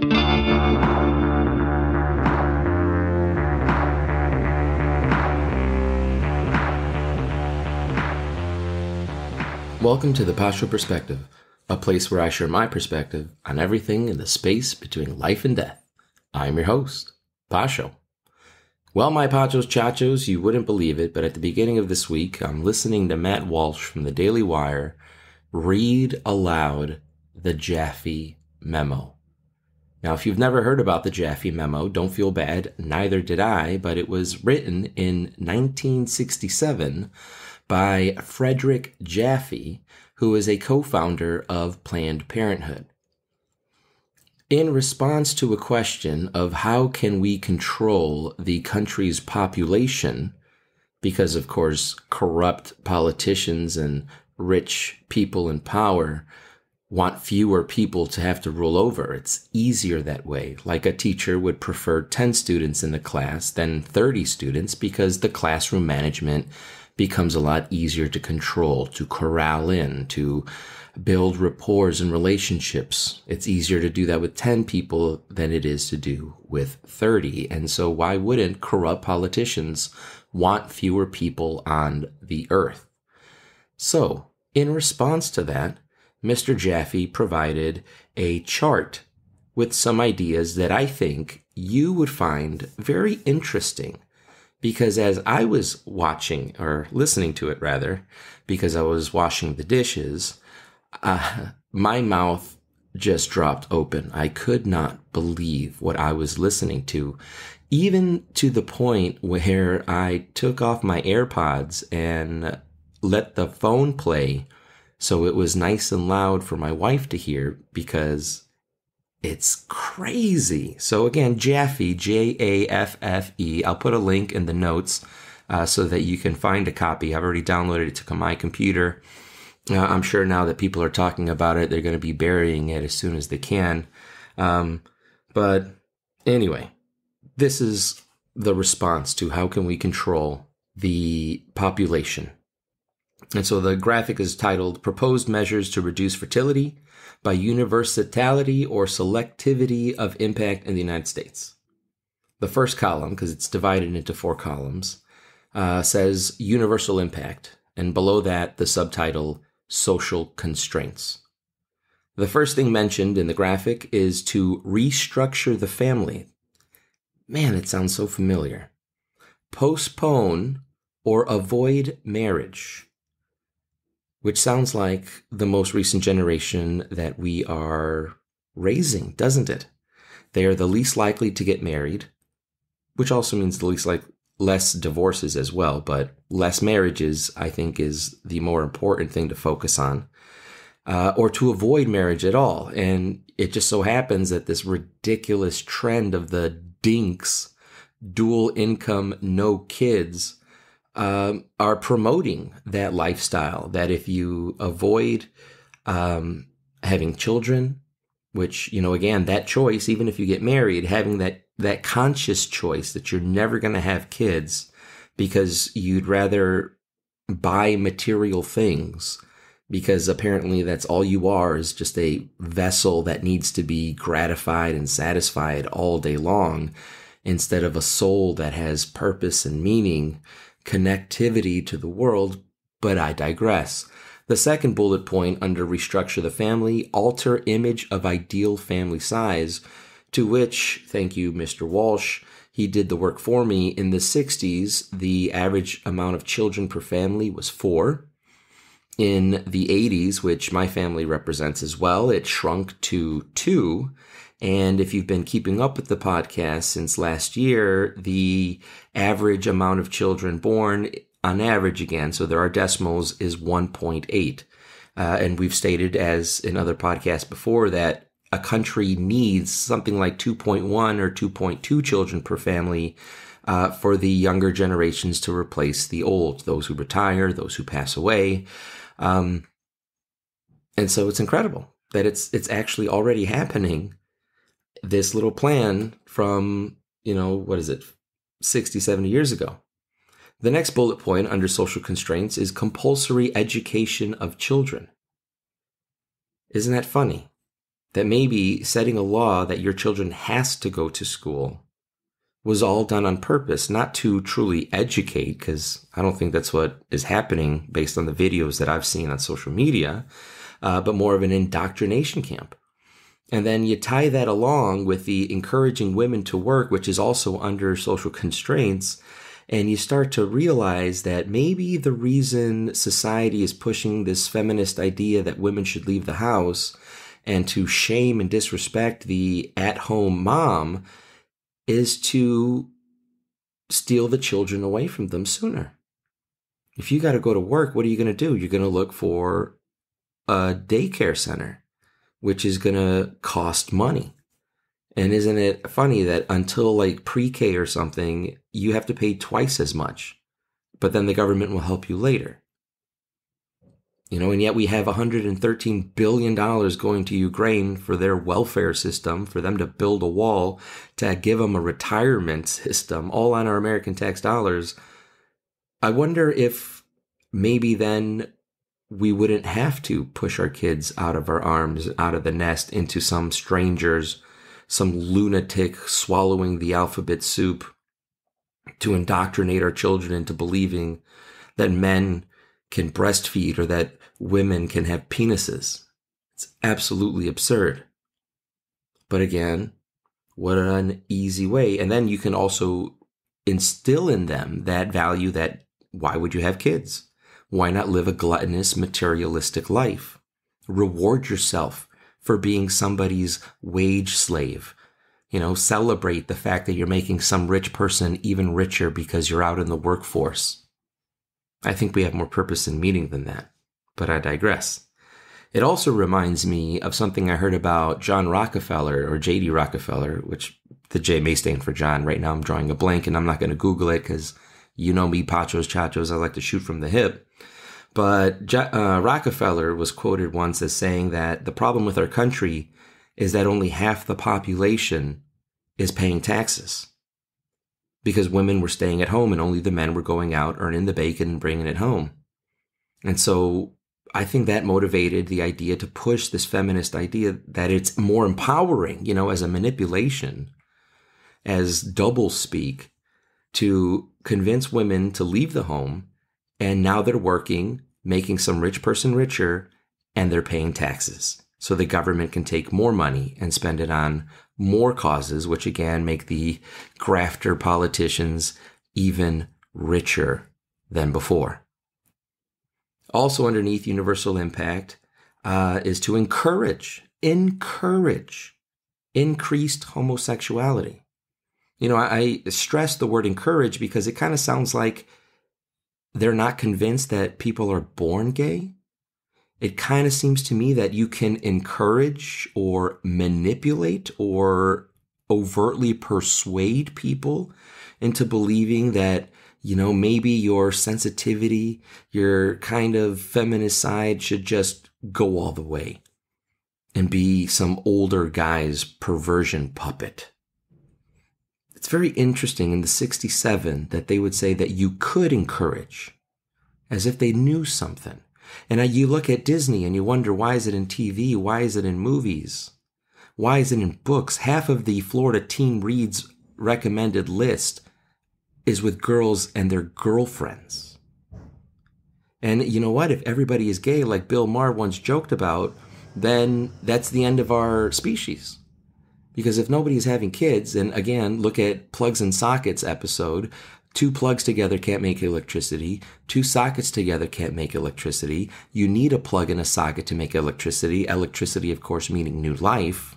Welcome to the Pasho Perspective, a place where I share my perspective on everything in the space between life and death. I'm your host, Pasho. Well, my Pachos, Chachos, you wouldn't believe it, but at the beginning of this week, I'm listening to Matt Walsh from the Daily Wire read aloud the Jaffe Memo. Now, if you've never heard about the Jaffe Memo, don't feel bad. Neither did I, but it was written in 1967 by Frederick Jaffe, who is a co-founder of Planned Parenthood. In response to a question of how can we control the country's population, because of course corrupt politicians and rich people in power want fewer people to have to rule over. It's easier that way. Like a teacher would prefer 10 students in the class than 30 students because the classroom management becomes a lot easier to control, to corral in, to build rapport and relationships. It's easier to do that with 10 people than it is to do with 30. And so why wouldn't corrupt politicians want fewer people on the earth? So in response to that, Mr. Jaffe provided a chart with some ideas that I think you would find very interesting. Because as I was watching, or listening to it rather, because I was washing the dishes, my mouth just dropped open. I could not believe what I was listening to, even to the point where I took off my AirPods and let the phone play so it was nice and loud for my wife to hear, because it's crazy. So again, Jaffe, Jaffe. I'll put a link in the notes so that you can find a copy. I've already downloaded it to my computer. I'm sure now that people are talking about it, they're going to be burying it as soon as they can. But anyway, this is the response to how can we control the population. And so the graphic is titled Proposed Measures to Reduce Fertility by Universality or Selectivity of Impact in the United States. The first column, because it's divided into 4 columns, says Universal Impact, and below that the subtitle Social Constraints. The first thing mentioned in the graphic is to restructure the family. Man, it sounds so familiar. Postpone or avoid marriage, which sounds like the most recent generation that we are raising, doesn't it? They are the least likely to get married, which also means less divorces as well, but less marriages, I think, is the more important thing to focus on, or to avoid marriage at all. And it just so happens that this ridiculous trend of the dinks, dual income, no kids, are promoting that lifestyle, that if you avoid having children, which, again, that choice, even if you get married, having that conscious choice that you're never going to have kids because you'd rather buy material things, because apparently that's all you are, is just a vessel that needs to be gratified and satisfied all day long, instead of a soul that has purpose and meaning, connectivity to the world. But I digress. The second bullet point under restructure the family, alter image of ideal family size, to which, thank you, Mr. Walsh, he did the work for me. In the 60s, the average amount of children per family was 4. In the 80s, which my family represents as well, it shrunk to 2. And if you've been keeping up with the podcast since last year, the average amount of children born, on average again, so there are decimals, is 1.8. And we've stated, as in other podcasts before, that a country needs something like 2.1 or 2.2 children per family for the younger generations to replace the old, those who retire, those who pass away. And so it's incredible that it's actually already happening. This little plan from, 60, 70 years ago. The next bullet point under social constraints is compulsory education of children. Isn't that funny? that maybe setting a law that your children has to go to school was all done on purpose, not to truly educate, because I don't think that's what is happening based on the videos that I've seen on social media, but more of an indoctrination camp. And then you tie that along with the encouraging women to work, which is also under social constraints. And you start to realize that maybe the reason society is pushing this feminist idea that women should leave the house and to shame and disrespect the at-home mom is to steal the children away from them sooner. If you got to go to work, what are you going to do? You're going to look for a daycare center, which is going to cost money. And isn't it funny that until like pre-K or something, you have to pay twice as much, but then the government will help you later. And yet we have $113 billion going to Ukraine for their welfare system, for them to build a wall, to give them a retirement system, all on our American tax dollars. I wonder if maybe then we wouldn't have to push our kids out of our arms, out of the nest, into some strangers, some lunatic swallowing the alphabet soup to indoctrinate our children into believing that men can breastfeed or that women can have penises. It's absolutely absurd. But again, what an easy way. And then you can also instill in them that value that why would you have kids? Why not live a gluttonous, materialistic life? Reward yourself for being somebody's wage slave. Celebrate the fact that you're making some rich person even richer because you're out in the workforce. I think we have more purpose and meaning than that, but I digress. It also reminds me of something I heard about John Rockefeller, or J.D. Rockefeller, which the J may stand for John. Right now I'm drawing a blank and I'm not going to Google it because you know me, Pachos, Chachos, I like to shoot from the hip. But Rockefeller was quoted once as saying that the problem with our country is that only half the population is paying taxes because women were staying at home and only the men were going out, earning the bacon and bringing it home. And so I think that motivated the idea to push this feminist idea that it's more empowering, as a manipulation, as double speak, to convince women to leave the home. And now they're working, making some rich person richer, and they're paying taxes. So the government can take more money and spend it on more causes, which again make the grafter politicians even richer than before. Also underneath universal impact is to encourage increased homosexuality. I stress the word encourage because it kind of sounds like they're not convinced that people are born gay. It kind of seems to me that you can encourage or manipulate or overtly persuade people into believing that, maybe your sensitivity, your kind of feminist side should just go all the way and be some older guy's perversion puppet. It's very interesting in the 67 that they would say that you could encourage, as if they knew something. And you look at Disney and you wonder, why is it in TV? Why is it in movies? Why is it in books? Half of the Florida Teen Reads recommended list is with girls and their girlfriends. And you know what? If everybody is gay, like Bill Maher once joked about, then that's the end of our species. Because if nobody's having kids, and again, look at Plugs and Sockets episode, 2 plugs together can't make electricity, 2 sockets together can't make electricity. You need a plug and a socket to make electricity. Electricity, of course, meaning new life.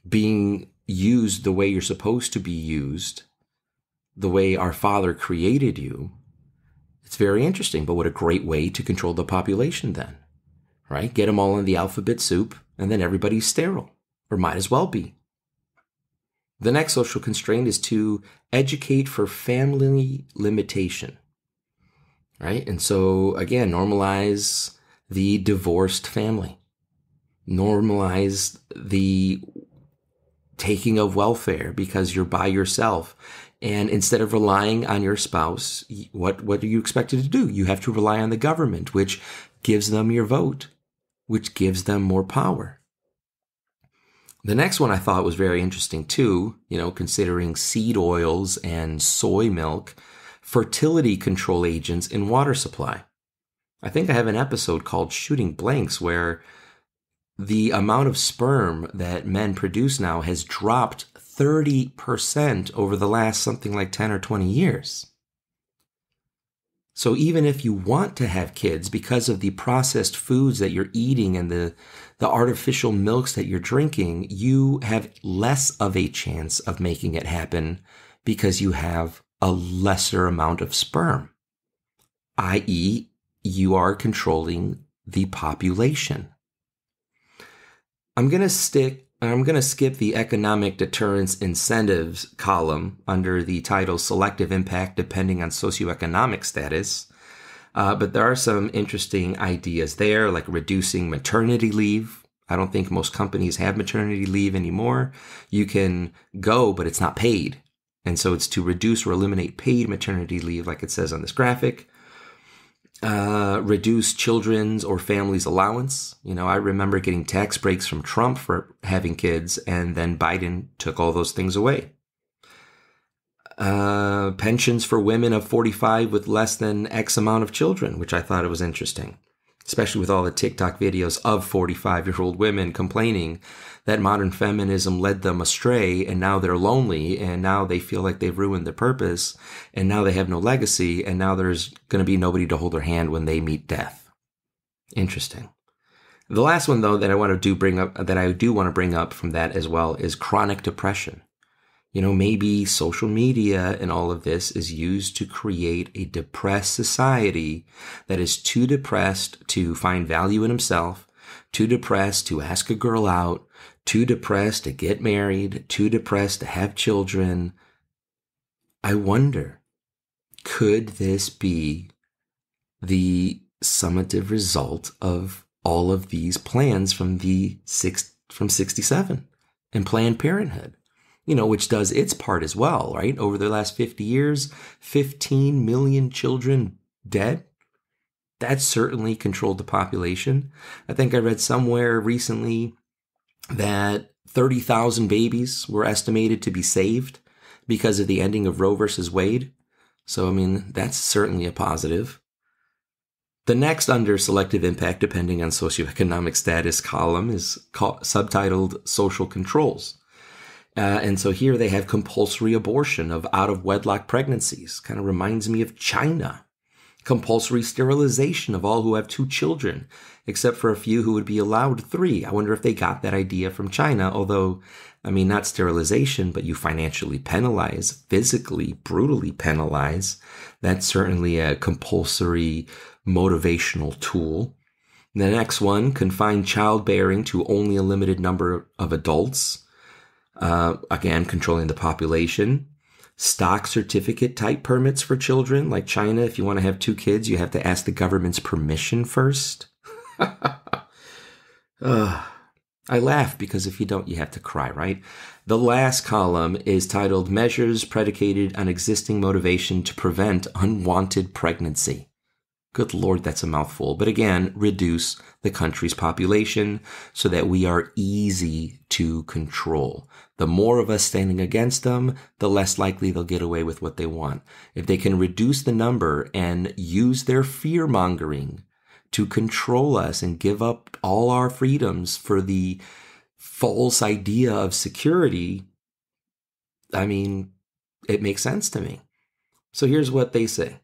Being used the way you're supposed to be used, the way our Father created you. It's very interesting, but what a great way to control the population then, right? Get them all in the alphabet soup, and then everybody's sterile. Or might as well be. The next social constraint is to educate for family limitation, right? And so, again, normalize the divorced family. Normalize the taking of welfare because you're by yourself. And instead of relying on your spouse, what are you expected to do? You have to rely on the government, which gives them your vote, which gives them more power. The next one I thought was very interesting too, considering seed oils and soy milk, fertility control agents in water supply. I think I have an episode called Shooting Blanks where the amount of sperm that men produce now has dropped 30% over the last something like 10 or 20 years. So even if you want to have kids because of the processed foods that you're eating and the artificial milks that you're drinking, you have less of a chance of making it happen because you have a lesser amount of sperm, i.e., you are controlling the population. I'm going to skip the economic deterrence incentives column under the title Selective Impact Depending on Socioeconomic Status. But there are some interesting ideas there, like reducing maternity leave. I don't think most companies have maternity leave anymore. You can go, but it's not paid. And so it's to reduce or eliminate paid maternity leave, like it says on this graphic. Reduce children's or families' allowance. I remember getting tax breaks from Trump for having kids, and then Biden took all those things away. Pensions for women of 45 with less than X amount of children, which I thought it was interesting, especially with all the TikTok videos of 45-year-old women complaining that modern feminism led them astray, and now they're lonely, and now they feel like they've ruined their purpose, and now they have no legacy, and now there's going to be nobody to hold their hand when they meet death. Interesting. The last one, though, that I do want to bring up from that as well is chronic depression. Maybe social media and all of this is used to create a depressed society that is too depressed to find value in himself, too depressed to ask a girl out, too depressed to get married, too depressed to have children. I wonder, could this be the summative result of all of these plans from 67 and Planned Parenthood? Which does its part as well, right? Over the last 50 years, 15 million children dead. That certainly controlled the population. I think I read somewhere recently that 30,000 babies were estimated to be saved because of the ending of Roe versus Wade. So, that's certainly a positive. The next under selective impact, depending on socioeconomic status column, is subtitled social controls. And so here they have compulsory abortion of out-of-wedlock pregnancies. Kind of reminds me of China. Compulsory sterilization of all who have 2 children, except for a few who would be allowed 3. I wonder if they got that idea from China, although, not sterilization, but you financially penalize, physically, brutally penalize. That's certainly a compulsory motivational tool. The next one, confine childbearing to only a limited number of adults. Again, controlling the population. Stock certificate type permits for children, like China. If you want to have 2 kids, you have to ask the government's permission first. I laugh because if you don't, you have to cry, right? The last column is titled Measures Predicated on Existing Motivation to Prevent Unwanted Pregnancy. Good Lord, that's a mouthful. But again, reduce the country's population so that we are easy to control. The more of us standing against them, the less likely they'll get away with what they want. If they can reduce the number and use their fear-mongering to control us and give up all our freedoms for the false idea of security, it makes sense to me. So here's what they say.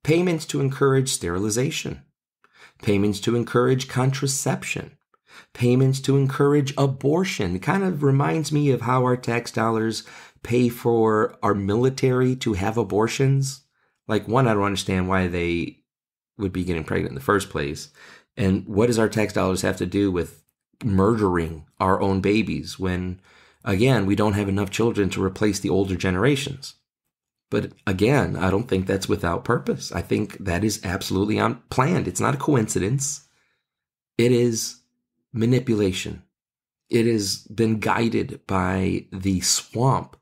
Payments to encourage sterilization. Payments to encourage contraception. Payments to encourage abortion. It kind of reminds me of how our tax dollars pay for our military to have abortions. Like, one, I don't understand why they would be getting pregnant in the first place. And what does our tax dollars have to do with murdering our own babies when, again, we don't have enough children to replace the older generations? But again, I don't think that's without purpose. I think that is absolutely planned. It's not a coincidence. It is manipulation. It has been guided by the swamp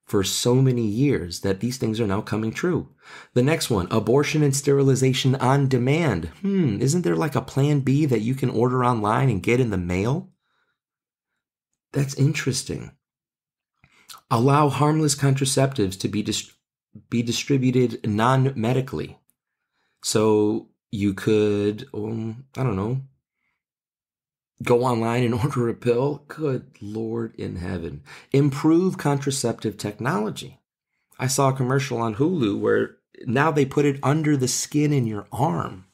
for so many years that these things are now coming true. The next one, abortion and sterilization on demand. Isn't there like a plan B that you can order online and get in the mail? That's interesting. Allow harmless contraceptives to be distributed non-medically. So you could, I don't know, go online and order a pill. Good Lord in heaven. Improve contraceptive technology. I saw a commercial on Hulu where now they put it under the skin in your arm.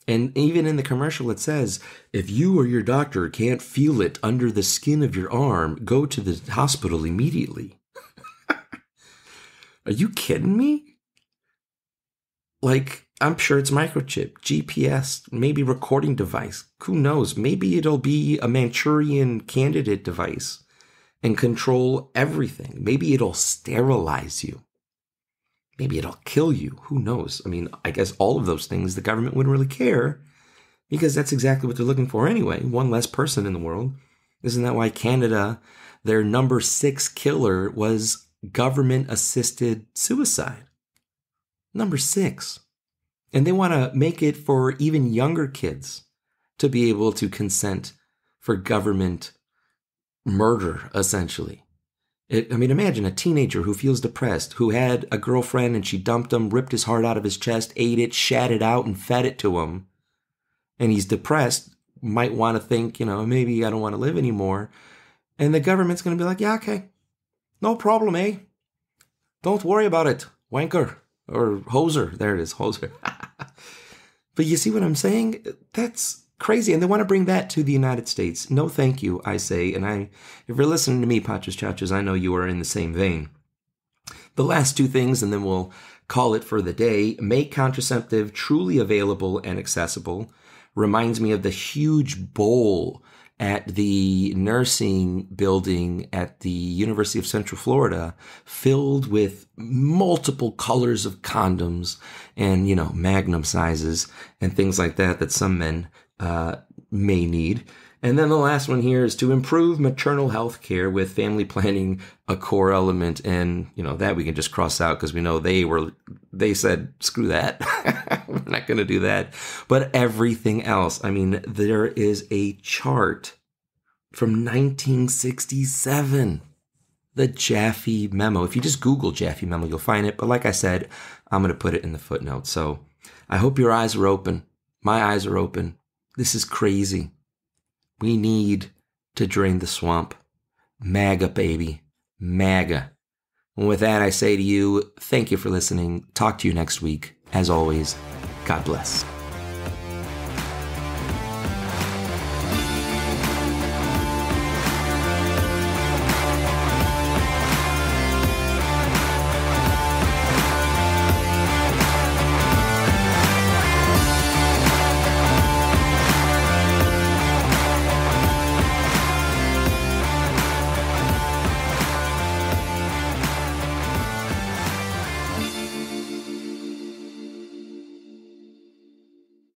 And even in the commercial, it says, if you or your doctor can't feel it under the skin of your arm, go to the hospital immediately. Are you kidding me? Like, I'm sure it's microchip, GPS, maybe recording device. Who knows? Maybe it'll be a Manchurian candidate device and control everything. Maybe it'll sterilize you. Maybe it'll kill you. Who knows? I mean, I guess all of those things the government wouldn't really care because that's exactly what they're looking for anyway. One less person in the world. Isn't that why Canada, their number 6 killer was government-assisted suicide? Number 6. And they want to make it for even younger kids to be able to consent for government murder, essentially. Imagine a teenager who feels depressed, who had a girlfriend and she dumped him, ripped his heart out of his chest, ate it, shat it out, and fed it to him. And he's depressed, might want to think, maybe I don't want to live anymore. And the government's going to be like, yeah, okay. No problem, eh? Don't worry about it, wanker. Or hoser. There it is, hoser. But you see what I'm saying? That's crazy. And they want to bring that to the United States. No, thank you, I say. And if you're listening to me, Pachos, Chachos, I know you are in the same vein. The last 2 things, and then we'll call it for the day. Make contraceptive truly available and accessible. Reminds me of the huge bowl at the nursing building at the University of Central Florida, filled with multiple colors of condoms and, magnum sizes and things like that some men may need. And then the last one here is to improve maternal health care with family planning a core element. And, that we can just cross out because we know they said, screw that. We're not going to do that. But everything else, there is a chart from 1967, the Jaffe Memo. If you just Google Jaffe Memo, you'll find it. But like I said, I'm going to put it in the footnotes. So I hope your eyes are open. My eyes are open. This is crazy. We need to drain the swamp. MAGA, baby. MAGA. And with that, I say to you, thank you for listening. Talk to you next week. As always, God bless.